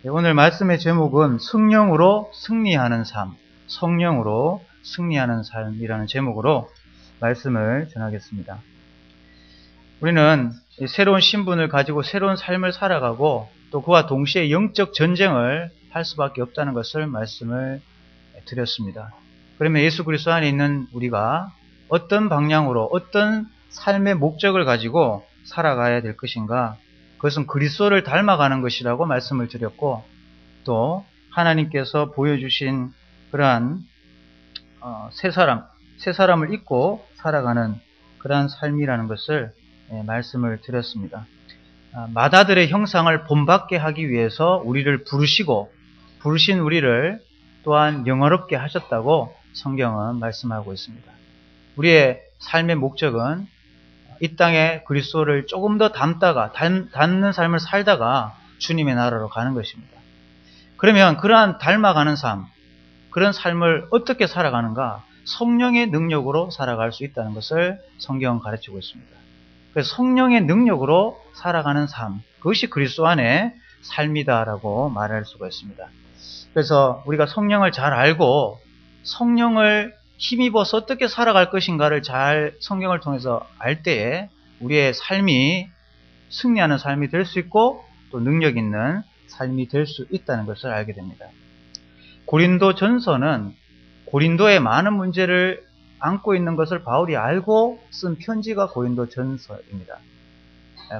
오늘 말씀의 제목은 성령으로 승리하는 삶, 성령으로 승리하는 삶이라는 제목으로 말씀을 전하겠습니다. 우리는 새로운 신분을 가지고 새로운 삶을 살아가고 또 그와 동시에 영적 전쟁을 할 수밖에 없다는 것을 말씀을 드렸습니다. 그러면 예수 그리스도 안에 있는 우리가 어떤 방향으로 어떤 삶의 목적을 가지고 살아가야 될 것인가? 그것은 그리스도를 닮아가는 것이라고 말씀을 드렸고 또 하나님께서 보여주신 그러한 새 사람을 입고 살아가는 그러한 삶이라는 것을 말씀을 드렸습니다. 마다들의 형상을 본받게 하기 위해서 우리를 부르신 우리를 또한 영화롭게 하셨다고 성경은 말씀하고 있습니다. 우리의 삶의 목적은 이 땅에 그리스도를 조금 더 닮는 삶을 살다가 주님의 나라로 가는 것입니다. 그러면 그러한 닮아가는 삶, 그런 삶을 어떻게 살아가는가? 성령의 능력으로 살아갈 수 있다는 것을 성경은 가르치고 있습니다. 그래서 성령의 능력으로 살아가는 삶, 그것이 그리스도 안의 삶이다라고 말할 수가 있습니다. 그래서 우리가 성령을 잘 알고 성령을 힘입어서 어떻게 살아갈 것인가를 잘 성경을 통해서 알 때에 우리의 삶이 승리하는 삶이 될 수 있고 또 능력 있는 삶이 될 수 있다는 것을 알게 됩니다. 고린도전서는 고린도의 많은 문제를 안고 있는 것을 바울이 알고 쓴 편지가 고린도전서입니다.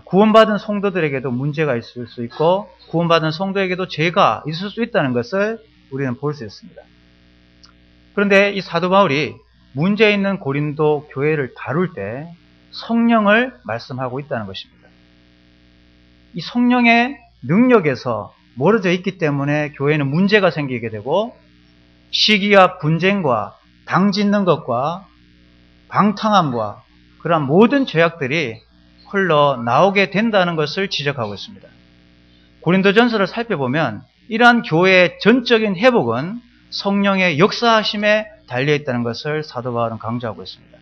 구원받은 성도들에게도 문제가 있을 수 있고 구원받은 성도에게도 죄가 있을 수 있다는 것을 우리는 볼 수 있습니다. 그런데 이 사도 바울이 문제 있는 고린도 교회를 다룰 때 성령을 말씀하고 있다는 것입니다. 이 성령의 능력에서 멀어져 있기 때문에 교회는 문제가 생기게 되고 시기와 분쟁과 당짓는 것과 방탕함과 그러한 모든 죄악들이 흘러나오게 된다는 것을 지적하고 있습니다. 고린도전서를 살펴보면 이러한 교회의 전적인 회복은 성령의 역사하심에 달려있다는 것을 사도 바울은 강조하고 있습니다.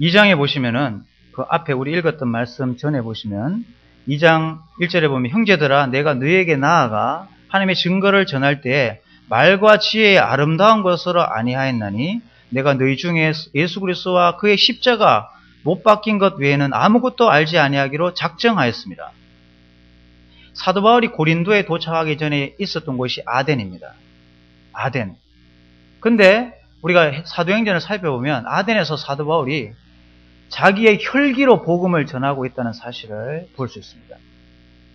2장에 보시면은 그 앞에 우리 읽었던 말씀 전에 보시면 2장 1절에 보면 형제들아 내가 너희에게 나아가 하나님의 증거를 전할 때에 말과 지혜의 아름다운 것으로 아니하였나니 내가 너희 중에 예수 그리스도와 그의 십자가 못 박힌 것 외에는 아무것도 알지 아니하기로 작정하였습니다. 사도 바울이 고린도에 도착하기 전에 있었던 곳이 아덴입니다. 아덴. 근데 우리가 사도행전을 살펴보면 아덴에서 사도 바울이 자기의 혈기로 복음을 전하고 있다는 사실을 볼 수 있습니다.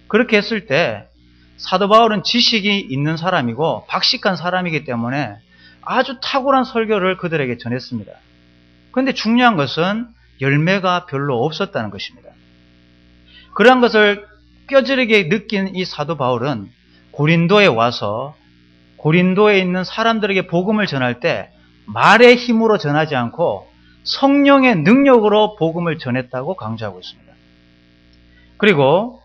그렇게 했을 때 사도 바울은 지식이 있는 사람이고 박식한 사람이기 때문에 아주 탁월한 설교를 그들에게 전했습니다. 그런데 중요한 것은 열매가 별로 없었다는 것입니다. 그러한 것을 뼈저리게 느낀 이 사도 바울은 고린도에 와서 고린도에 있는 사람들에게 복음을 전할 때 말의 힘으로 전하지 않고 성령의 능력으로 복음을 전했다고 강조하고 있습니다. 그리고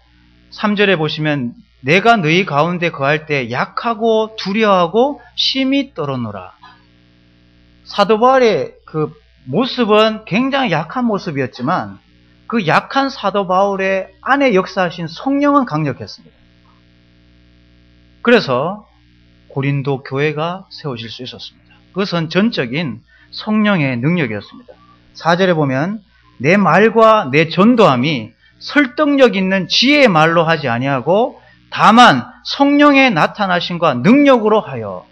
3절에 보시면 내가 너희 가운데 거할 때 약하고 두려워하고 심히 떨어노라. 사도 바울의 그 모습은 굉장히 약한 모습이었지만 그 약한 사도 바울의 안에 역사하신 성령은 강력했습니다. 그래서 고린도 교회가 세워질 수 있었습니다. 그것은 전적인 성령의 능력이었습니다. 4절에 보면 내 말과 내 전도함이 설득력 있는 지혜의 말로 하지 아니하고 다만 성령의 나타나심과 능력으로 하여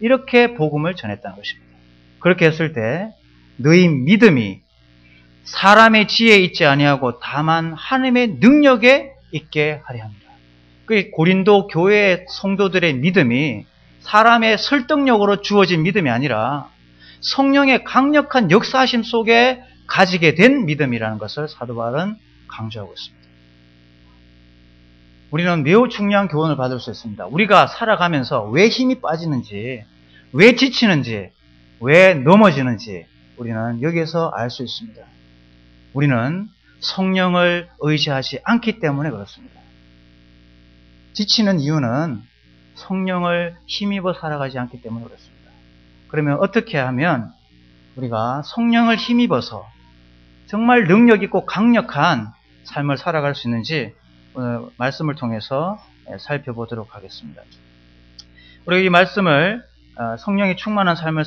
이렇게 복음을 전했다는 것입니다. 그렇게 했을 때 너희 믿음이 사람의 지혜에 있지 아니하고 다만 하나님의 능력에 있게 하려 합니다. 그 고린도 교회의 성도들의 믿음이 사람의 설득력으로 주어진 믿음이 아니라 성령의 강력한 역사하심 속에 가지게 된 믿음이라는 것을 사도 바울은 강조하고 있습니다. 우리는 매우 중요한 교훈을 받을 수 있습니다. 우리가 살아가면서 왜 힘이 빠지는지, 왜 지치는지, 왜 넘어지는지 우리는 여기에서 알 수 있습니다. 우리는 성령을 의지하지 않기 때문에 그렇습니다. 지치는 이유는 성령을 힘입어 살아가지 않기 때문에 그렇습니다. 그러면 어떻게 하면 우리가 성령을 힘입어서 정말 능력 있고 강력한 삶을 살아갈 수 있는지 오늘 말씀을 통해서 살펴보도록 하겠습니다. 우리가 이 말씀을 성령이 충만한 삶을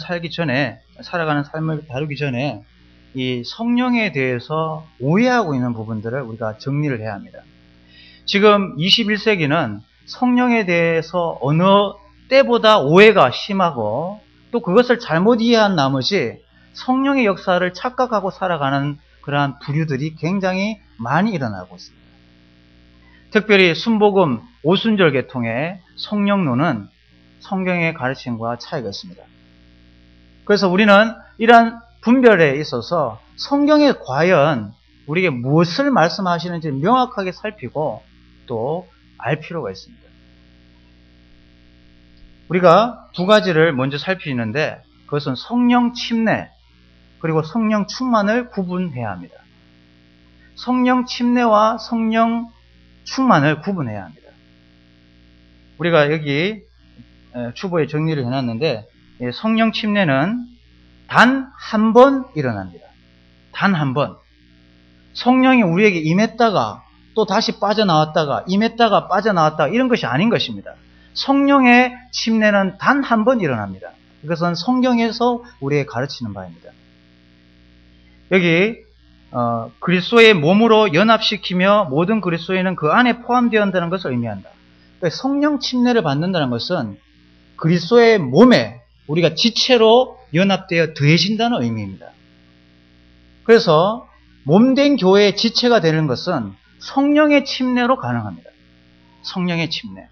살아가는 삶을 다루기 전에 이 성령에 대해서 오해하고 있는 부분들을 우리가 정리를 해야 합니다. 지금 21세기는 성령에 대해서 어느 때보다 오해가 심하고 또 그것을 잘못 이해한 나머지 성령의 역사를 착각하고 살아가는 그러한 부류들이 굉장히 많이 일어나고 있습니다. 특별히 순복음 오순절 계통의 성령론은 성경의 가르침과 차이가 있습니다. 그래서 우리는 이러한 분별에 있어서 성경에 과연 우리에게 무엇을 말씀하시는지 명확하게 살피고 또 알 필요가 있습니다. 우리가 두 가지를 먼저 살피는데 그것은 성령 침례 그리고 성령 충만을 구분해야 합니다. 성령 침례와 성령 충만을 구분해야 합니다. 우리가 여기 추보에 정리를 해놨는데 성령 침례는 단 한 번 일어납니다. 단 한 번. 성령이 우리에게 임했다가 또 다시 빠져나왔다가 임했다가 빠져나왔다가 이런 것이 아닌 것입니다. 성령의 침례는 단 한 번 일어납니다. 이것은 성경에서 우리에게 가르치는 바입니다. 여기 그리스도의 몸으로 연합시키며 모든 그리스도인은 그 안에 포함되어 한다는 것을 의미한다. 그러니까 성령 침례를 받는다는 것은 그리스도의 몸에 우리가 지체로 연합되어 더해진다는 의미입니다. 그래서 몸된 교회의 지체가 되는 것은 성령의 침례로 가능합니다. 성령의 침례.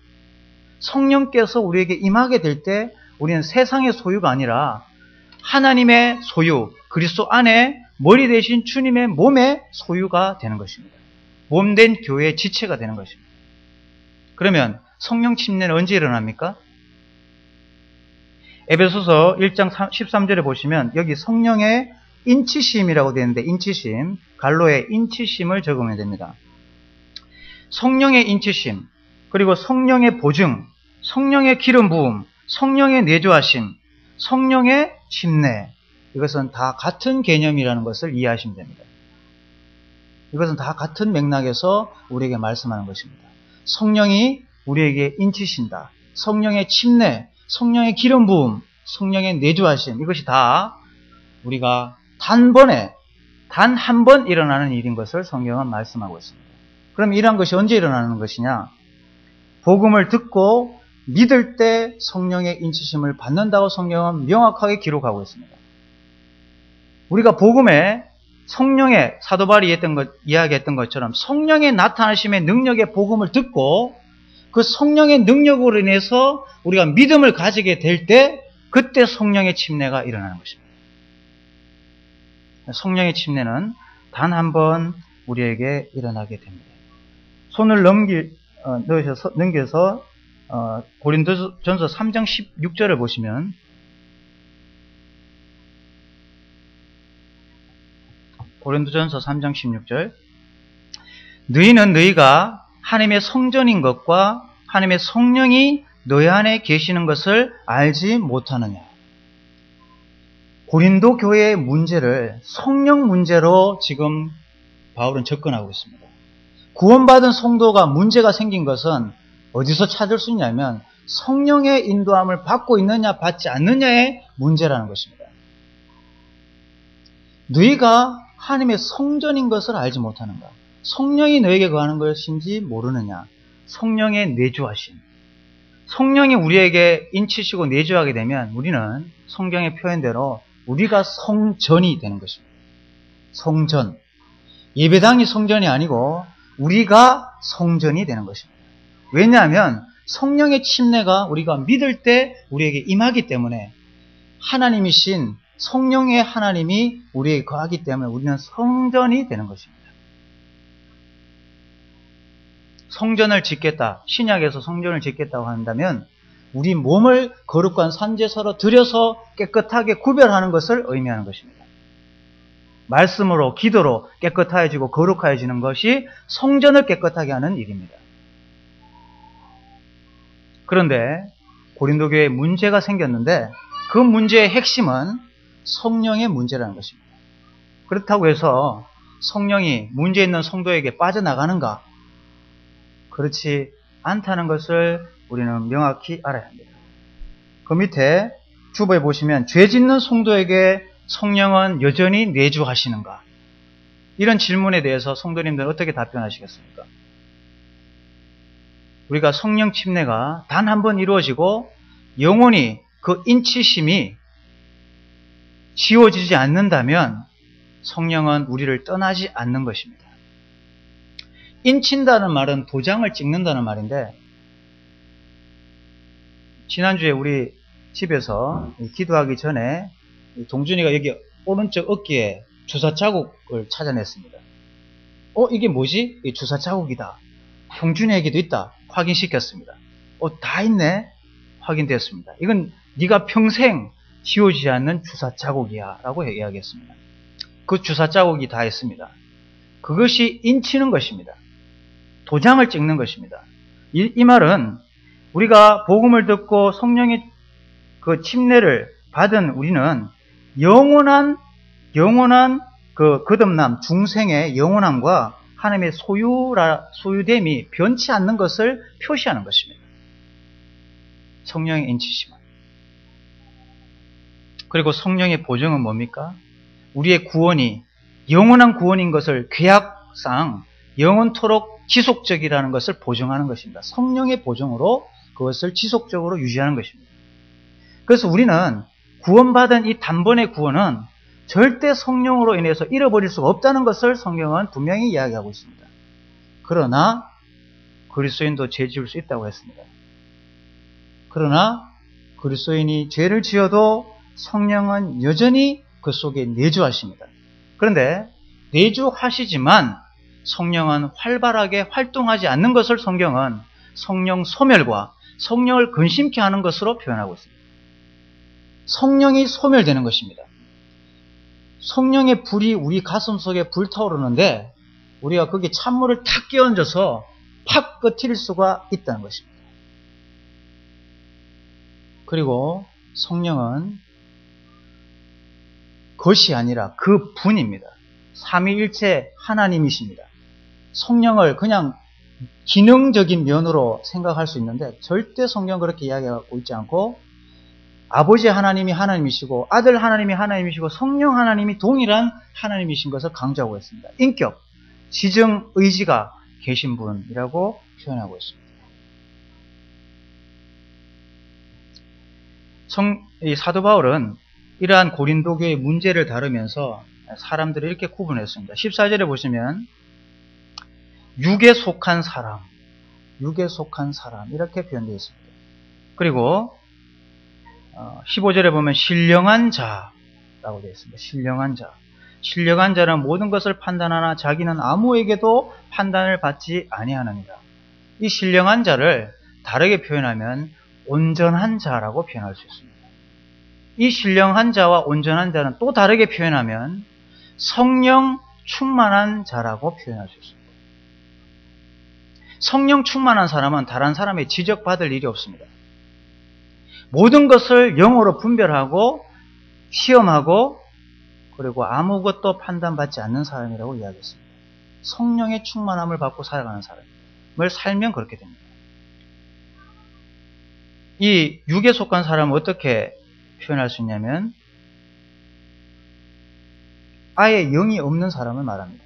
성령께서 우리에게 임하게 될 때 우리는 세상의 소유가 아니라 하나님의 소유, 그리스도 안에 머리 대신 주님의 몸의 소유가 되는 것입니다. 몸된 교회의 지체가 되는 것입니다. 그러면 성령 침례는 언제 일어납니까? 에베소서 1장 13절에 보시면 여기 성령의 인치심이라고 되어 있는데 인치심, 갈로의 인치심을 적으면 됩니다. 성령의 인치심, 그리고 성령의 보증, 성령의 기름 부음, 성령의 내주하심, 성령의 침례, 이것은 다 같은 개념이라는 것을 이해하시면 됩니다. 이것은 다 같은 맥락에서 우리에게 말씀하는 것입니다. 성령이 우리에게 인치신다. 성령의 침례, 성령의 기름 부음, 성령의 내주하심, 이것이 다 우리가 단번에 단 한 번 일어나는 일인 것을 성경은 말씀하고 있습니다. 그럼 이러한 것이 언제 일어나는 것이냐? 복음을 듣고 믿을 때 성령의 인치심을 받는다고 성경은 명확하게 기록하고 있습니다. 우리가 복음에 성령의 사도 바울이 이야기했던 것처럼 성령의 나타나심의 능력의 복음을 듣고 그 성령의 능력으로 인해서 우리가 믿음을 가지게 될 때 그때 성령의 침례가 일어나는 것입니다. 성령의 침례는 단 한 번 우리에게 일어나게 됩니다. 손을 넘겨서 고린도전서 3장 16절을 보시면 고린도전서 3장 16절 너희는 너희가 하나님의 성전인 것과 하나님의 성령이 너희 안에 계시는 것을 알지 못하느냐. 고린도 교회의 문제를 성령 문제로 지금 바울은 접근하고 있습니다. 구원받은 성도가 문제가 생긴 것은 어디서 찾을 수 있냐면 성령의 인도함을 받고 있느냐 받지 않느냐의 문제라는 것입니다. 너희가 하나님의 성전인 것을 알지 못하는가? 성령이 너에게 거하는 것인지 모르느냐? 성령의 내주하심. 성령이 우리에게 인치시고 내주하게 되면 우리는 성경의 표현대로 우리가 성전이 되는 것입니다. 성전. 예배당이 성전이 아니고 우리가 성전이 되는 것입니다. 왜냐하면 성령의 침례가 우리가 믿을 때 우리에게 임하기 때문에 하나님이신 성령의 하나님이 우리에게 거하기 때문에 우리는 성전이 되는 것입니다. 성전을 짓겠다. 신약에서 성전을 짓겠다고 한다면 우리 몸을 거룩한 산제사로 들여서 깨끗하게 구별하는 것을 의미하는 것입니다. 말씀으로 기도로 깨끗해지고 거룩해지는 것이 성전을 깨끗하게 하는 일입니다. 그런데 고린도 교회에 문제가 생겼는데 그 문제의 핵심은 성령의 문제라는 것입니다. 그렇다고 해서 성령이 문제 있는 성도에게 빠져나가는가? 그렇지 않다는 것을 우리는 명확히 알아야 합니다. 그 밑에 주보에 보시면 죄 짓는 성도에게 성령은 여전히 내주하시는가? 이런 질문에 대해서 성도님들은 어떻게 답변하시겠습니까? 우리가 성령 침례가 단 한 번 이루어지고 영원히 그 인치심이 지워지지 않는다면 성령은 우리를 떠나지 않는 것입니다. 인친다는 말은 도장을 찍는다는 말인데, 지난주에 우리 집에서 기도하기 전에 동준이가 여기 오른쪽 어깨에 주사 자국을 찾아냈습니다. 이게 뭐지? 이 주사 자국이다. 형준이에게도 있다. 확인시켰습니다. 다 있네. 확인됐습니다. 이건 네가 평생 지워지지 않는 주사 자국이야 라고 이야기했습니다. 그 주사 자국이 다 있습니다. 그것이 인치는 것입니다. 도장을 찍는 것입니다. 이 말은 우리가 복음을 듣고 성령의 그 침례를 받은 우리는 영원한 그 거듭남, 중생의 영원함과 하나님의 소유됨이 변치 않는 것을 표시하는 것입니다. 성령의 인치심은. 그리고 성령의 보증은 뭡니까? 우리의 구원이 영원한 구원인 것을 계약상 영원토록 지속적이라는 것을 보증하는 것입니다. 성령의 보증으로 그것을 지속적으로 유지하는 것입니다. 그래서 우리는 구원받은 이 단번의 구원은 절대 성령으로 인해서 잃어버릴 수가 없다는 것을 성경은 분명히 이야기하고 있습니다. 그러나 그리스도인도 죄 지을 수 있다고 했습니다. 그러나 그리스도인이 죄를 지어도 성령은 여전히 그 속에 내주하십니다. 그런데 내주하시지만 성령은 활발하게 활동하지 않는 것을 성경은 성령 소멸과 성령을 근심케 하는 것으로 표현하고 있습니다. 성령이 소멸되는 것입니다. 성령의 불이 우리 가슴 속에 불타오르는데 우리가 거기에 찬물을 탁 끼얹어서 팍 꺼뜨릴 수가 있다는 것입니다. 그리고 성령은 것이 아니라 그 분입니다. 삼위일체 하나님이십니다. 성령을 그냥 기능적인 면으로 생각할 수 있는데 절대 성경은 그렇게 이야기하고 있지 않고 아버지 하나님이 하나님이시고 아들 하나님이 하나님이시고 성령 하나님이 동일한 하나님이신 것을 강조하고 있습니다. 인격, 지정, 의지가 계신 분이라고 표현하고 있습니다. 이 사도 바울은 이러한 고린도교의 문제를 다루면서 사람들을 이렇게 구분했습니다. 14절에 보시면 육에 속한 사람 이렇게 표현되어 있습니다. 그리고 15절에 보면 신령한 자라고 되어 있습니다. 신령한 자는 모든 것을 판단하나 자기는 아무에게도 판단을 받지 아니하느니라. 이 신령한 자를 다르게 표현하면 온전한 자라고 표현할 수 있습니다. 이 신령한 자와 온전한 자는 또 다르게 표현하면 성령 충만한 자라고 표현할 수 있습니다. 성령 충만한 사람은 다른 사람의 지적받을 일이 없습니다. 모든 것을 영어로 분별하고 시험하고 그리고 아무것도 판단받지 않는 사람이라고 이야기했습니다. 성령의 충만함을 받고 살아가는 사람을 살면 그렇게 됩니다. 이 육에 속한 사람은 어떻게 표현할 수 있냐면 아예 영이 없는 사람을 말합니다.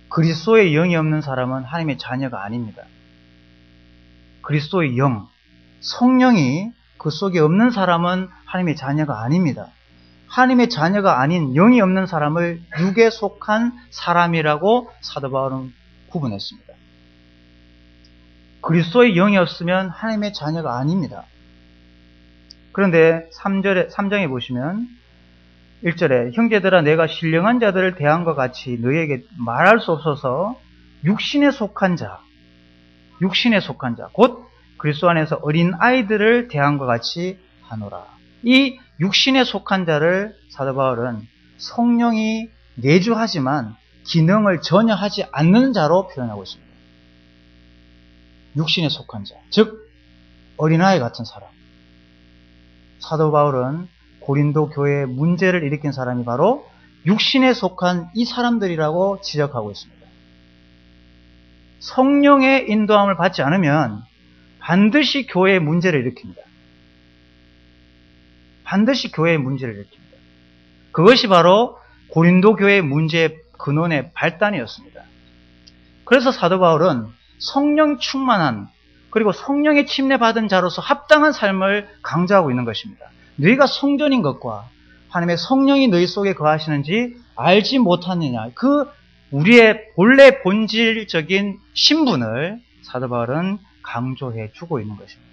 그리스도의 영이 없는 사람은 하나님의 자녀가 아닙니다. 그리스도의 영, 성령이 그 속에 없는 사람은 하나님의 자녀가 아닙니다. 하나님의 자녀가 아닌 영이 없는 사람을 육에 속한 사람이라고 사도 바울은 구분했습니다. 그리스도의 영이 없으면 하나님의 자녀가 아닙니다. 그런데 3장에 보시면 1절에 형제들아 내가 신령한 자들을 대한 것 같이 너희에게 말할 수 없어서 육신에 속한 자 곧 그리스도 안에서 어린 아이들을 대한 것 같이 하노라. 이 육신에 속한 자를 사도 바울은 성령이 내주하지만 기능을 전혀 하지 않는 자로 표현하고 있습니다. 육신에 속한 자, 즉 어린아이 같은 사람. 사도 바울은 고린도 교회에 문제를 일으킨 사람이 바로 육신에 속한 이 사람들이라고 지적하고 있습니다. 성령의 인도함을 받지 않으면 반드시 교회의 문제를 일으킵니다. 반드시 교회의 문제를 일으킵니다. 그것이 바로 고린도 교회의 문제의 근원의 발단이었습니다. 그래서 사도 바울은 성령 충만한 그리고 성령의 침례받은 자로서 합당한 삶을 강조하고 있는 것입니다. 너희가 성전인 것과 하나님의 성령이 너희 속에 거하시는지 알지 못하느냐. 그 우리의 본래 본질적인 신분을 사도 바울은 강조해 주고 있는 것입니다.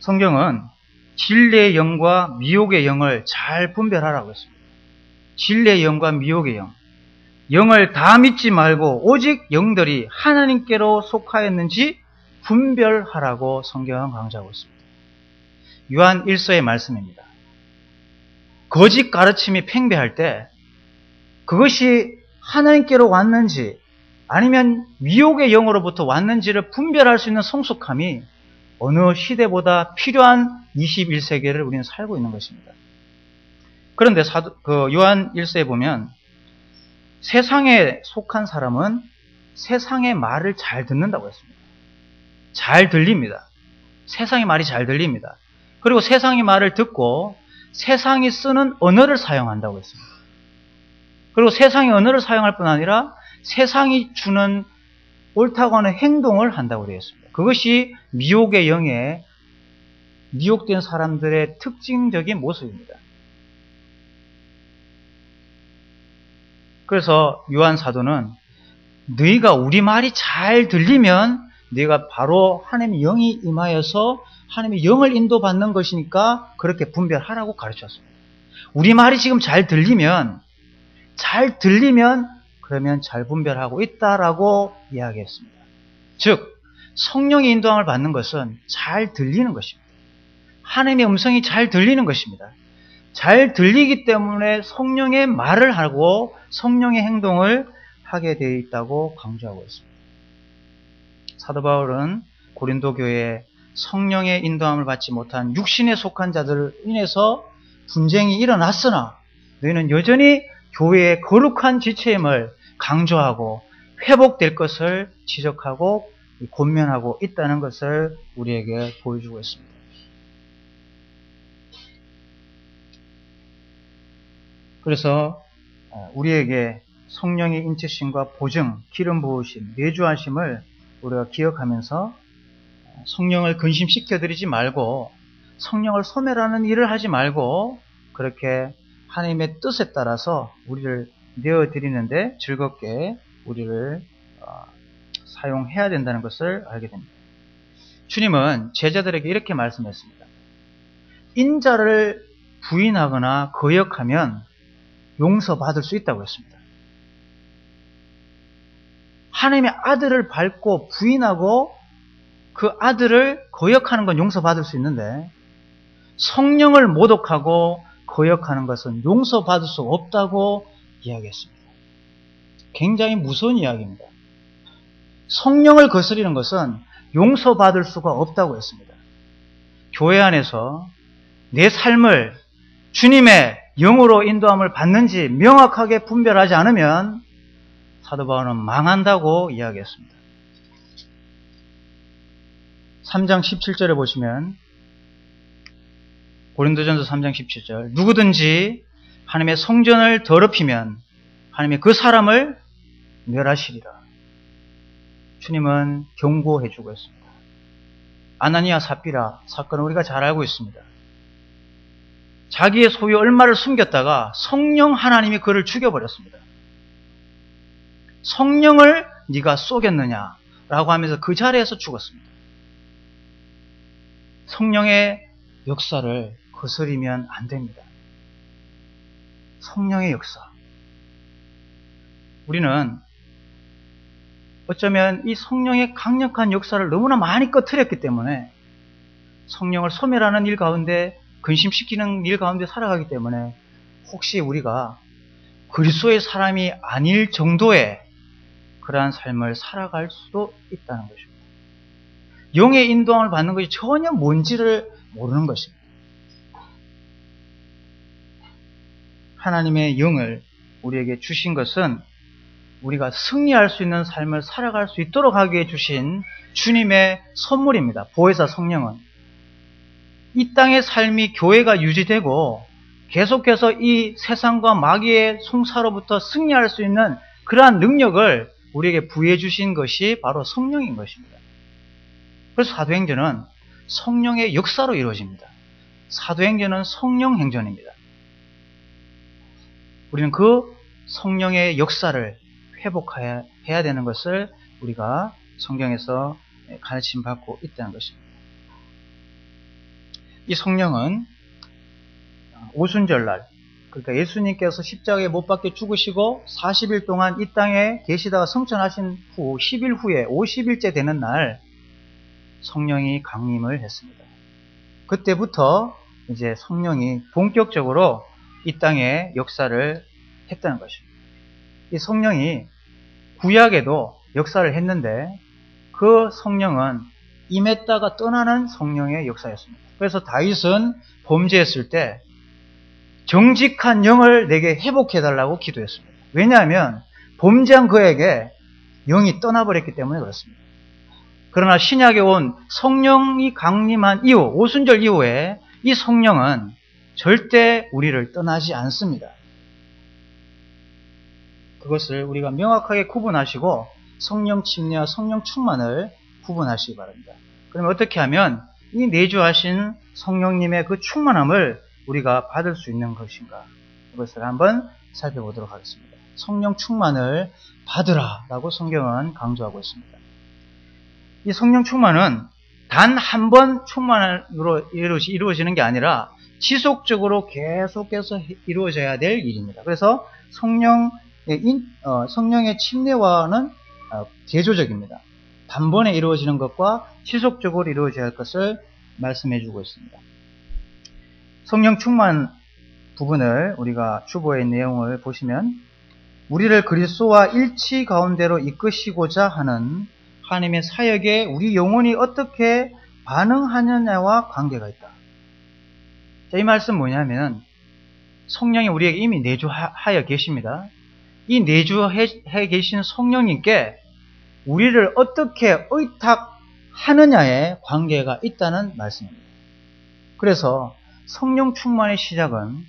성경은 진리의 영과 미혹의 영을 잘 분별하라고 했습니다. 진리의 영과 미혹의 영. 영을 다 믿지 말고 오직 영들이 하나님께로 속하였는지 분별하라고 성경은 강조하고 있습니다. 요한 1서의 말씀입니다. 거짓 가르침이 팽배할 때 그것이 하나님께로 왔는지 아니면 미혹의 영으로부터 왔는지를 분별할 수 있는 성숙함이 어느 시대보다 필요한 21세기를 우리는 살고 있는 것입니다. 그런데 요한 1서에 보면 세상에 속한 사람은 세상의 말을 잘 듣는다고 했습니다. 잘 들립니다. 세상의 말이 잘 들립니다. 그리고 세상의 말을 듣고 세상이 쓰는 언어를 사용한다고 했습니다. 그리고 세상의 언어를 사용할 뿐 아니라 세상이 주는 옳다고 하는 행동을 한다고 되어 있습니다. 그것이 미혹의 영에 미혹된 사람들의 특징적인 모습입니다. 그래서 요한 사도는 너희가 우리 말이 잘 들리면 너희가 바로 하나님의 영이 임하여서 하나님의 영을 인도받는 것이니까 그렇게 분별하라고 가르쳤습니다. 우리 말이 지금 잘 들리면 그러면 잘 분별하고 있다라고 이야기했습니다. 즉 성령의 인도함을 받는 것은 잘 들리는 것입니다. 하나님의 음성이 잘 들리는 것입니다. 잘 들리기 때문에 성령의 말을 하고 성령의 행동을 하게 되어 있다고 강조하고 있습니다. 사도 바울은 고린도 교회에 성령의 인도함을 받지 못한 육신에 속한 자들을 인해서 분쟁이 일어났으나 너희는 여전히 교회의 거룩한 지체임을 강조하고 회복될 것을 지적하고 권면하고 있다는 것을 우리에게 보여주고 있습니다. 그래서 우리에게 성령의 인치심과 보증, 기름 부으심, 내주하심을 우리가 기억하면서 성령을 근심시켜드리지 말고 성령을 소멸하는 일을 하지 말고 그렇게 하나님의 뜻에 따라서 우리를 내어드리는데 즐겁게 우리를 사용해야 된다는 것을 알게 됩니다. 주님은 제자들에게 이렇게 말씀했습니다. 인자를 부인하거나 거역하면 용서받을 수 있다고 했습니다. 하나님의 아들을 밟고 부인하고 그 아들을 거역하는 건 용서받을 수 있는데 성령을 모독하고 거역하는 것은 용서받을 수 없다고 이야기했습니다. 굉장히 무서운 이야기입니다. 성령을 거스리는 것은 용서받을 수가 없다고 했습니다. 교회 안에서 내 삶을 주님의 영으로 인도함을 받는지 명확하게 분별하지 않으면 사도 바울은 망한다고 이야기했습니다. 3장 17절에 보시면 고린도전서 3장 17절 누구든지 하나님의 성전을 더럽히면 하나님의 그 사람을 멸하시리라. 주님은 경고해 주고 있습니다. 아나니아 삽비라 사건은 우리가 잘 알고 있습니다. 자기의 소유 얼마를 숨겼다가 성령 하나님이 그를 죽여버렸습니다. 성령을 네가 쏘겠느냐라고 하면서 그 자리에서 죽었습니다. 성령의 역사를 거스리면 안 됩니다. 성령의 역사. 우리는 어쩌면 이 성령의 강력한 역사를 너무나 많이 꺼트렸기 때문에 성령을 소멸하는 일 가운데 근심시키는 일 가운데 살아가기 때문에 혹시 우리가 그리스도의 사람이 아닐 정도의 그러한 삶을 살아갈 수도 있다는 것입니다. 영의 인도함을 받는 것이 전혀 뭔지를 모르는 것입니다. 하나님의 영을 우리에게 주신 것은 우리가 승리할 수 있는 삶을 살아갈 수 있도록 하기 위해 주신 주님의 선물입니다. 보혜사 성령은. 이 땅의 삶이 교회가 유지되고 계속해서 이 세상과 마귀의 송사로부터 승리할 수 있는 그러한 능력을 우리에게 부여해 주신 것이 바로 성령인 것입니다. 그래서 사도행전은 성령의 역사로 이루어집니다. 사도행전은 성령 행전입니다. 우리는 그 성령의 역사를 회복해야 되는 것을 우리가 성경에서 가르침 받고 있다는 것입니다. 이 성령은 오순절날, 그러니까 예수님께서 십자가에 못 박혀 죽으시고 40일 동안 이 땅에 계시다가 승천하신 후 10일 후에 50일째 되는 날 성령이 강림을 했습니다. 그때부터 이제 성령이 본격적으로 이 땅에 역사를 했다는 것입니다. 이 성령이 구약에도 역사를 했는데 그 성령은 임했다가 떠나는 성령의 역사였습니다. 그래서 다윗은 범죄했을 때 정직한 영을 내게 회복해달라고 기도했습니다. 왜냐하면 범죄한 그에게 영이 떠나버렸기 때문에 그렇습니다. 그러나 신약에 온 성령이 강림한 이후, 오순절 이후에 이 성령은 절대 우리를 떠나지 않습니다. 그것을 우리가 명확하게 구분하시고 성령 침례와 성령 충만을 구분하시기 바랍니다. 그러면 어떻게 하면 이 내주하신 성령님의 그 충만함을 우리가 받을 수 있는 것인가? 이것을 한번 살펴보도록 하겠습니다. 성령 충만을 받으라 라고 성경은 강조하고 있습니다. 이 성령 충만은 단 한 번 충만으로 이루어지는 게 아니라 지속적으로 계속해서 이루어져야 될 일입니다. 그래서 성령의 침례와는 대조적입니다. 단번에 이루어지는 것과 지속적으로 이루어져야 할 것을 말씀해 주고 있습니다. 성령 충만 부분을 우리가 주보의 내용을 보시면 우리를 그리스도와 일치 가운데로 이끄시고자 하는 하나님의 사역에 우리 영혼이 어떻게 반응하느냐와 관계가 있다. 자, 이 말씀 뭐냐면 성령이 우리에게 이미 내주하여 계십니다. 이 내주해 계신 성령님께 우리를 어떻게 의탁하느냐에 관계가 있다는 말씀입니다. 그래서 성령 충만의 시작은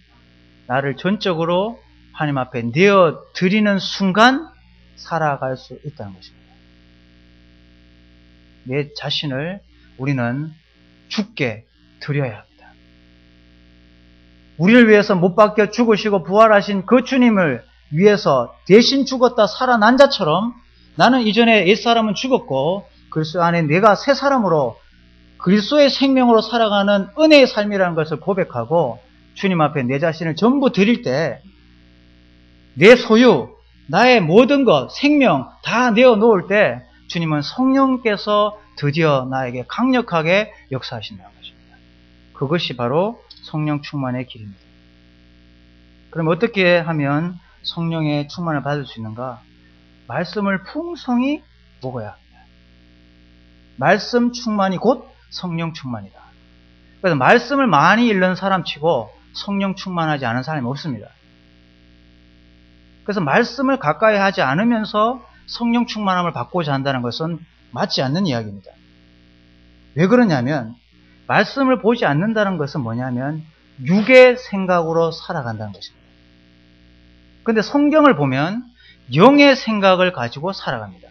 나를 전적으로 하나님 앞에 내어드리는 순간 살아갈 수 있다는 것입니다. 내 자신을 우리는 죽게 드려야 합니다. 우리를 위해서 못 박혀 죽으시고 부활하신 그 주님을 위해서 대신 죽었다 살아난 자처럼 나는 이전에 옛사람은 죽었고 그리스도 안에 내가 새 사람으로 그리스도의 생명으로 살아가는 은혜의 삶이라는 것을 고백하고 주님 앞에 내 자신을 전부 드릴 때 내 소유, 나의 모든 것, 생명 다 내어놓을 때 주님은 성령께서 드디어 나에게 강력하게 역사하신다는 것입니다. 그것이 바로 성령 충만의 길입니다. 그럼 어떻게 하면 성령의 충만을 받을 수 있는가? 말씀을 풍성히 먹어야 합니다. 말씀 충만이 곧 성령 충만이다. 그래서 말씀을 많이 읽는 사람 치고 성령 충만하지 않은 사람이 없습니다. 그래서 말씀을 가까이 하지 않으면서 성령 충만함을 받고자 한다는 것은 맞지 않는 이야기입니다. 왜 그러냐면 말씀을 보지 않는다는 것은 뭐냐면 육의 생각으로 살아간다는 것입니다. 그런데 성경을 보면 영의 생각을 가지고 살아갑니다.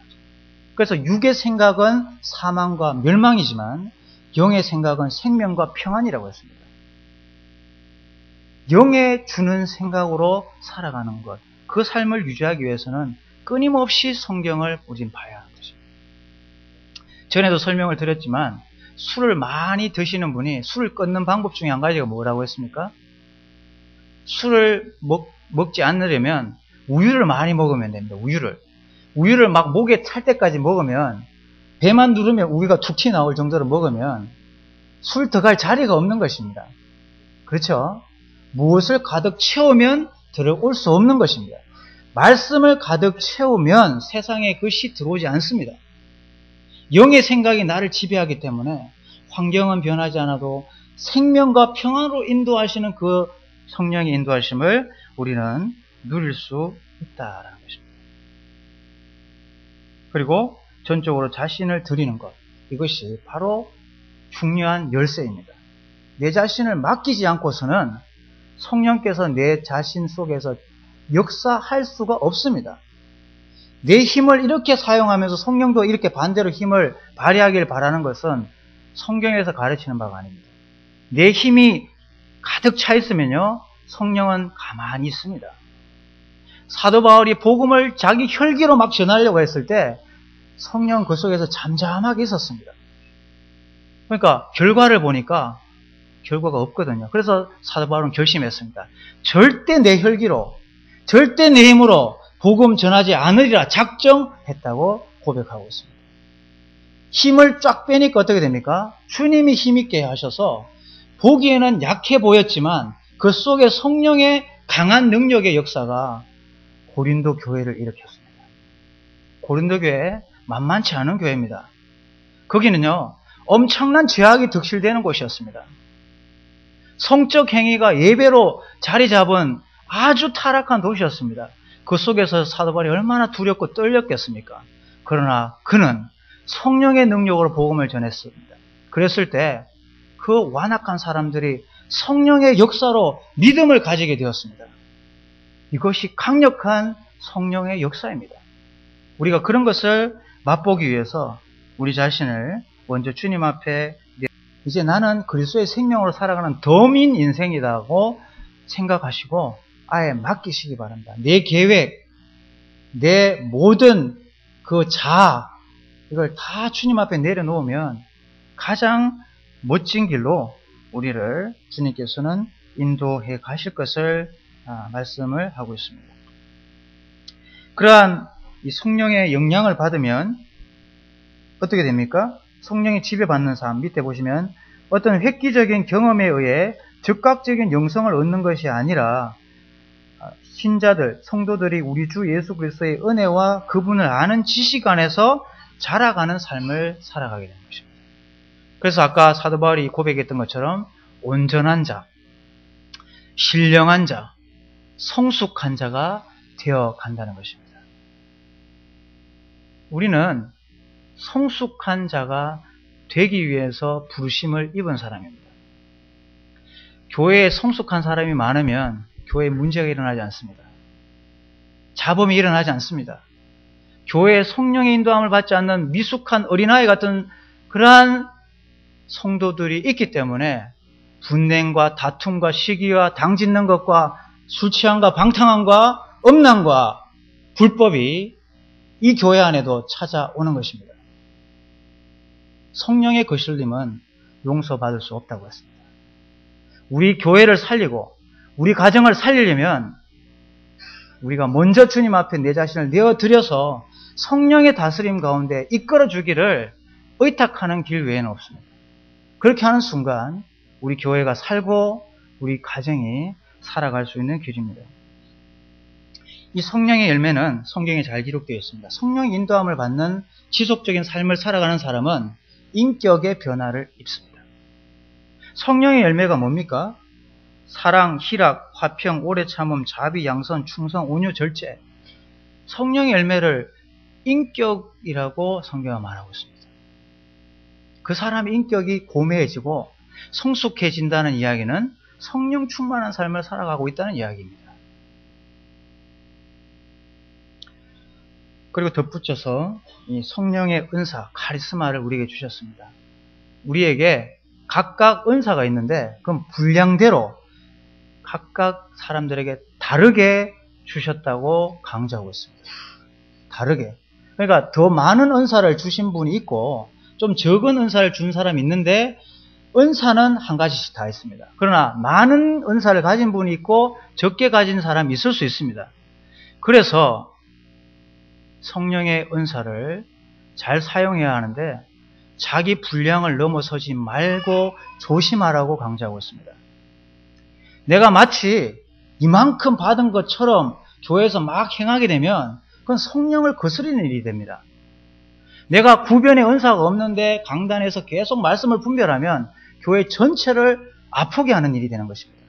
그래서 육의 생각은 사망과 멸망이지만 영의 생각은 생명과 평안이라고 했습니다. 영에 주는 생각으로 살아가는 것, 그 삶을 유지하기 위해서는 끊임없이 성경을 우린 봐야 하는 것입니다. 전에도 설명을 드렸지만 술을 많이 드시는 분이 술을 끊는 방법 중에 한 가지가 뭐라고 했습니까? 술을 먹지 않으려면 우유를 많이 먹으면 됩니다. 우유를 막 목에 찰 때까지 먹으면 배만 누르면 우유가 툭 튀어나올 정도로 먹으면 술 들어갈 자리가 없는 것입니다. 그렇죠? 무엇을 가득 채우면 들어올 수 없는 것입니다. 말씀을 가득 채우면 세상에 것이 들어오지 않습니다. 영의 생각이 나를 지배하기 때문에 환경은 변하지 않아도 생명과 평안으로 인도하시는 그 성령의 인도하심을 우리는 누릴 수 있다라는 것입니다. 그리고 전적으로 자신을 드리는 것, 이것이 바로 중요한 열쇠입니다. 내 자신을 맡기지 않고서는 성령께서 내 자신 속에서 역사할 수가 없습니다. 내 힘을 이렇게 사용하면서 성령도 이렇게 반대로 힘을 발휘하길 바라는 것은 성경에서 가르치는 바가 아닙니다. 내 힘이 가득 차 있으면요, 성령은 가만히 있습니다. 사도 바울이 복음을 자기 혈기로 막 전하려고 했을 때 성령 그 속에서 잠잠하게 있었습니다. 그러니까 결과를 보니까 결과가 없거든요. 그래서 사도 바울은 결심했습니다. 절대 내 혈기로, 절대 내 힘으로 복음 전하지 않으리라 작정했다고 고백하고 있습니다. 힘을 쫙 빼니까 어떻게 됩니까? 주님이 힘있게 하셔서 보기에는 약해 보였지만 그 속에 성령의 강한 능력의 역사가 고린도 교회를 일으켰습니다. 고린도 교회 만만치 않은 교회입니다. 거기는요, 엄청난 죄악이 득실되는 곳이었습니다. 성적 행위가 예배로 자리 잡은 아주 타락한 도시였습니다. 그 속에서 사도 바울이 얼마나 두렵고 떨렸겠습니까? 그러나 그는 성령의 능력으로 복음을 전했습니다. 그랬을 때 그 완악한 사람들이 성령의 역사로 믿음을 가지게 되었습니다. 이것이 강력한 성령의 역사입니다. 우리가 그런 것을 맛보기 위해서 우리 자신을 먼저 주님 앞에, 이제 나는 그리스도의 생명으로 살아가는 덤인 인생이라고 생각하시고 아예 맡기시기 바랍니다. 내 계획, 내 모든 그 자아, 이걸 다 주님 앞에 내려놓으면 가장 멋진 길로 우리를 주님께서는 인도해 가실 것을 말씀을 하고 있습니다. 그러한 이 성령의 영향을 받으면 어떻게 됩니까? 성령이 지배받는 삶, 밑에 보시면 어떤 획기적인 경험에 의해 즉각적인 영성을 얻는 것이 아니라 신자들, 성도들이 우리 주 예수 그리스도의 은혜와 그분을 아는 지식 안에서 자라가는 삶을 살아가게 되는 것입니다. 그래서 아까 사도 바울이 고백했던 것처럼 온전한 자, 신령한 자, 성숙한 자가 되어 간다는 것입니다. 우리는 성숙한 자가 되기 위해서 부르심을 입은 사람입니다. 교회에 성숙한 사람이 많으면 교회에 문제가 일어나지 않습니다. 잡음이 일어나지 않습니다. 교회에 성령의 인도함을 받지 않는 미숙한 어린아이 같은 그러한 성도들이 있기 때문에 분냉과 다툼과 시기와 당짓는 것과 술 취함과 방탕함과 음란과 불법이 이 교회 안에도 찾아오는 것입니다. 성령의 거슬림은 용서받을 수 없다고 했습니다. 우리 교회를 살리고 우리 가정을 살리려면 우리가 먼저 주님 앞에 내 자신을 내어드려서 성령의 다스림 가운데 이끌어주기를 의탁하는 길 외에는 없습니다. 그렇게 하는 순간 우리 교회가 살고 우리 가정이 살아갈 수 있는 길입니다. 이 성령의 열매는 성경에 잘 기록되어 있습니다. 성령의 인도함을 받는 지속적인 삶을 살아가는 사람은 인격의 변화를 입습니다. 성령의 열매가 뭡니까? 사랑, 희락, 화평, 오래 참음, 자비, 양선, 충성, 온유, 절제. 성령의 열매를 인격이라고 성경은 말하고 있습니다. 그 사람의 인격이 고매해지고 성숙해진다는 이야기는 성령 충만한 삶을 살아가고 있다는 이야기입니다. 그리고 덧붙여서 이 성령의 은사, 카리스마를 우리에게 주셨습니다. 우리에게 각각 은사가 있는데 그건 분량대로 각각 사람들에게 다르게 주셨다고 강조하고 있습니다. 다르게. 그러니까 더 많은 은사를 주신 분이 있고 좀 적은 은사를 준 사람이 있는데 은사는 한 가지씩 다 있습니다. 그러나 많은 은사를 가진 분이 있고 적게 가진 사람이 있을 수 있습니다. 그래서 성령의 은사를 잘 사용해야 하는데 자기 분량을 넘어서지 말고 조심하라고 강조하고 있습니다. 내가 마치 이만큼 받은 것처럼 교회에서 막 행하게 되면 그건 성령을 거스리는 일이 됩니다. 내가 구변의 은사가 없는데 강단에서 계속 말씀을 분별하면 교회 전체를 아프게 하는 일이 되는 것입니다.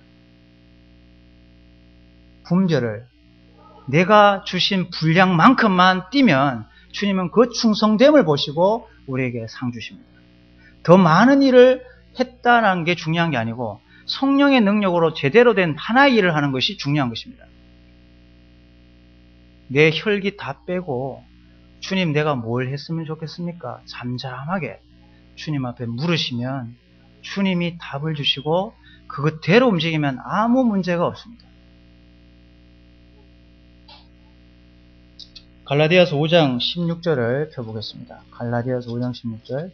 분별을 내가 주신 분량만큼만 뛰면 주님은 그 충성됨을 보시고 우리에게 상 주십니다. 더 많은 일을 했다는 게 중요한 게 아니고 성령의 능력으로 제대로 된 하나의 일을 하는 것이 중요한 것입니다. 내 혈기 다 빼고 주님 내가 뭘 했으면 좋겠습니까? 잠잠하게 주님 앞에 물으시면 주님이 답을 주시고 그것대로 움직이면 아무 문제가 없습니다. 갈라디아서 5장 16절을 펴보겠습니다. 갈라디아서 5장 16절.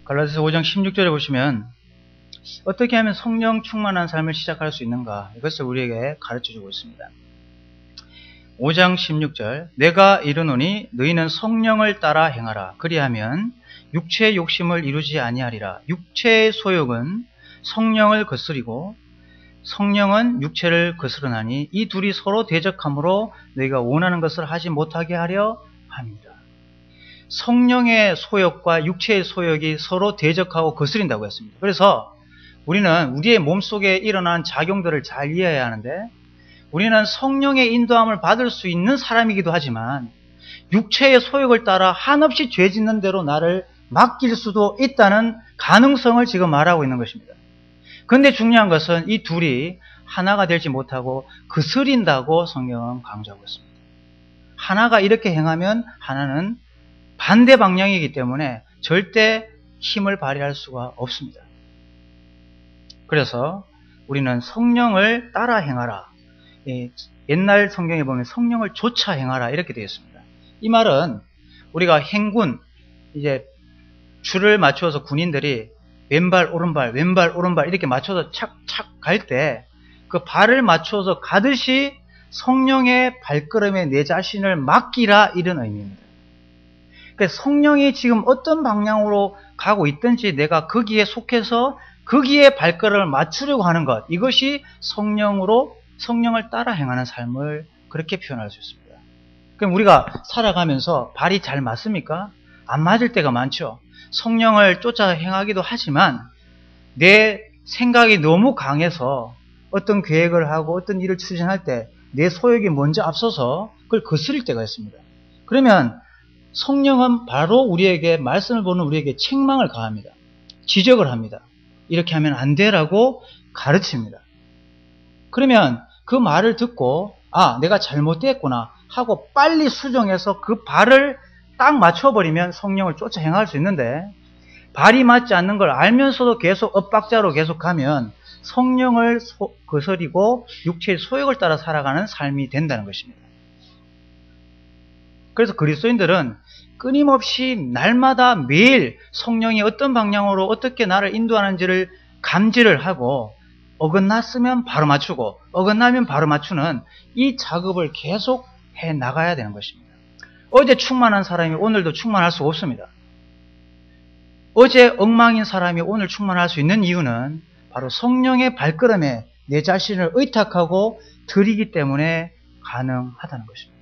갈라디아서 5장 16절에 보시면 어떻게 하면 성령 충만한 삶을 시작할 수 있는가, 이것을 우리에게 가르쳐주고 있습니다. 5장 16절, 내가 이르노니 너희는 성령을 따라 행하라. 그리하면 육체의 욕심을 이루지 아니하리라. 육체의 소욕은 성령을 거스리고 성령은 육체를 거스르나니 이 둘이 서로 대적하므로 너희가 원하는 것을 하지 못하게 하려 합니다. 성령의 소욕과 육체의 소욕이 서로 대적하고 거스린다고 했습니다. 그래서 우리는 우리의 몸속에 일어난 작용들을 잘 이해해야 하는데, 우리는 성령의 인도함을 받을 수 있는 사람이기도 하지만 육체의 소욕을 따라 한없이 죄 짓는 대로 나를 맡길 수도 있다는 가능성을 지금 말하고 있는 것입니다. 그런데 중요한 것은 이 둘이 하나가 되지 못하고 거스린다고 성경은 강조하고 있습니다. 하나가 이렇게 행하면 하나는 반대 방향이기 때문에 절대 힘을 발휘할 수가 없습니다. 그래서 우리는 성령을 따라 행하라. 옛날 성경에 보면 성령을 쫓아 행하라 이렇게 되어 있습니다. 이 말은 우리가 행군, 이제 줄을 맞추어서 군인들이 왼발 오른발 왼발 오른발 이렇게 맞춰서 착착 갈 때 그 발을 맞춰서 가듯이 성령의 발걸음에 내 자신을 맡기라, 이런 의미입니다. 그러니까 성령이 지금 어떤 방향으로 가고 있든지 내가 거기에 속해서 거기에 발걸음을 맞추려고 하는 것, 이것이 성령을 따라 행하는 삶을 그렇게 표현할 수 있습니다. 그럼 우리가 살아가면서 발이 잘 맞습니까? 안 맞을 때가 많죠. 성령을 쫓아 행하기도 하지만 내 생각이 너무 강해서 어떤 계획을 하고 어떤 일을 추진할 때 내 소욕이 먼저 앞서서 그걸 거스릴 때가 있습니다. 그러면 성령은 바로 우리에게, 말씀을 보는 우리에게 책망을 가합니다. 지적을 합니다. 이렇게 하면 안 되라고 가르칩니다. 그러면 그 말을 듣고 내가 잘못됐구나 하고 빨리 수정해서 그 발을 딱 맞춰버리면 성령을 쫓아 행할 수 있는데, 발이 맞지 않는 걸 알면서도 계속 엇박자로 계속 가면 성령을 거스리고 육체의 소욕을 따라 살아가는 삶이 된다는 것입니다. 그래서 그리스도인들은 끊임없이 날마다 매일 성령이 어떤 방향으로 어떻게 나를 인도하는지를 감지를 하고, 어긋났으면 바로 맞추고 어긋나면 바로 맞추는 이 작업을 계속 해 나가야 되는 것입니다. 어제 충만한 사람이 오늘도 충만할 수 없습니다. 어제 엉망인 사람이 오늘 충만할 수 있는 이유는 바로 성령의 발걸음에 내 자신을 의탁하고 드리기 때문에 가능하다는 것입니다.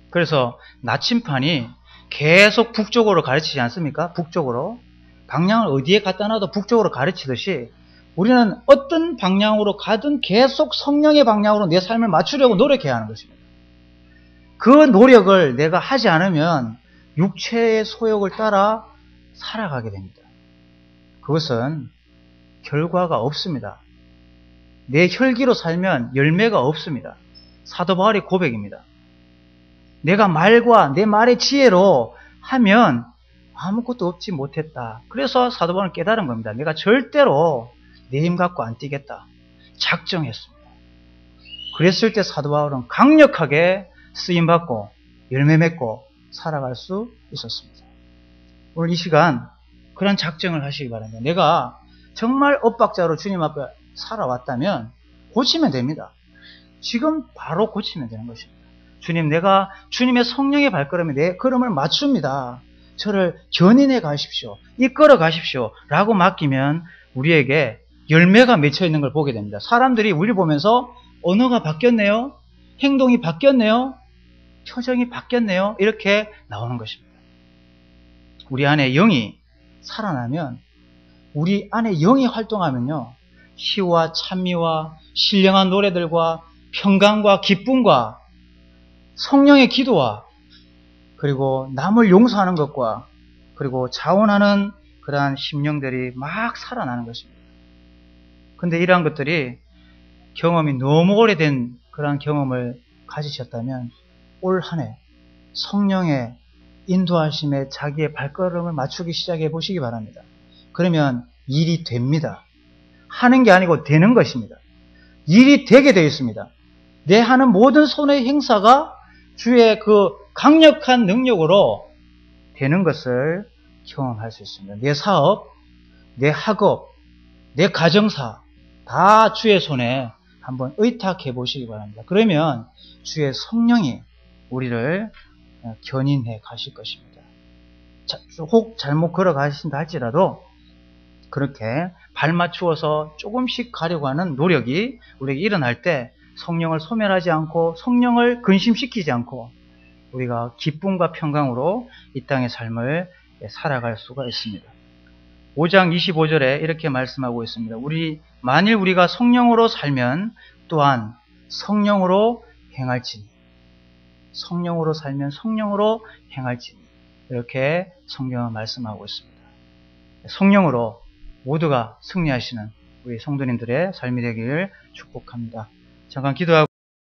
그래서 나침판이 계속 북쪽으로 가르치지 않습니까? 북쪽으로. 방향을 어디에 갖다 놔도 북쪽으로 가르치듯이 우리는 어떤 방향으로 가든 계속 성령의 방향으로 내 삶을 맞추려고 노력해야 하는 것입니다. 그 노력을 내가 하지 않으면 육체의 소욕을 따라 살아가게 됩니다. 그것은 결과가 없습니다. 내 혈기로 살면 열매가 없습니다. 사도 바울의 고백입니다. 내가 말과 내 말의 지혜로 하면 아무것도 얻지 못했다. 그래서 사도 바울은 깨달은 겁니다. 내가 절대로 내 힘 갖고 안 뛰겠다. 작정했습니다. 그랬을 때 사도 바울은 강력하게 쓰임받고 열매 맺고 살아갈 수 있었습니다. 오늘 이 시간 그런 작정을 하시기 바랍니다. 내가 정말 엇박자로 주님 앞에 살아왔다면 고치면 됩니다. 지금 바로 고치면 되는 것입니다. 주님, 내가 주님의 성령의 발걸음에 내 걸음을 맞춥니다. 저를 견인해 가십시오. 이끌어 가십시오. 라고 맡기면 우리에게 열매가 맺혀 있는 걸 보게 됩니다. 사람들이 우리 보면서 언어가 바뀌었네요. 행동이 바뀌었네요. 표정이 바뀌었네요. 이렇게 나오는 것입니다. 우리 안에 영이 살아나면, 우리 안에 영이 활동하면요, 희와 찬미와 신령한 노래들과 평강과 기쁨과 성령의 기도와 그리고 남을 용서하는 것과 그리고 자원하는 그러한 심령들이 막 살아나는 것입니다. 근데 이러한 것들이 경험이 너무 오래된 그러한 경험을 가지셨다면 올 한 해 성령의 인도하심에 자기의 발걸음을 맞추기 시작해 보시기 바랍니다. 그러면 일이 됩니다. 하는 게 아니고 되는 것입니다. 일이 되게 되어 있습니다. 내 하는 모든 손의 행사가 주의 그 강력한 능력으로 되는 것을 경험할 수 있습니다. 내 사업, 내 학업, 내 가정사 다 주의 손에 한번 의탁해 보시기 바랍니다. 그러면 주의 성령이 우리를 견인해 가실 것입니다. 혹 잘못 걸어가신다 할지라도 그렇게 발 맞추어서 조금씩 가려고 하는 노력이 우리에게 일어날 때 성령을 소멸하지 않고 성령을 근심시키지 않고 우리가 기쁨과 평강으로 이 땅의 삶을 살아갈 수가 있습니다. 5장 25절에 이렇게 말씀하고 있습니다. 만일 우리가 성령으로 살면 또한 성령으로 행할지니, 성령으로 살면 성령으로 행할지니, 이렇게 성경은 말씀하고 있습니다. 성령으로 모두가 승리하시는 우리 성도님들의 삶이 되기를 축복합니다. 잠깐 기도하고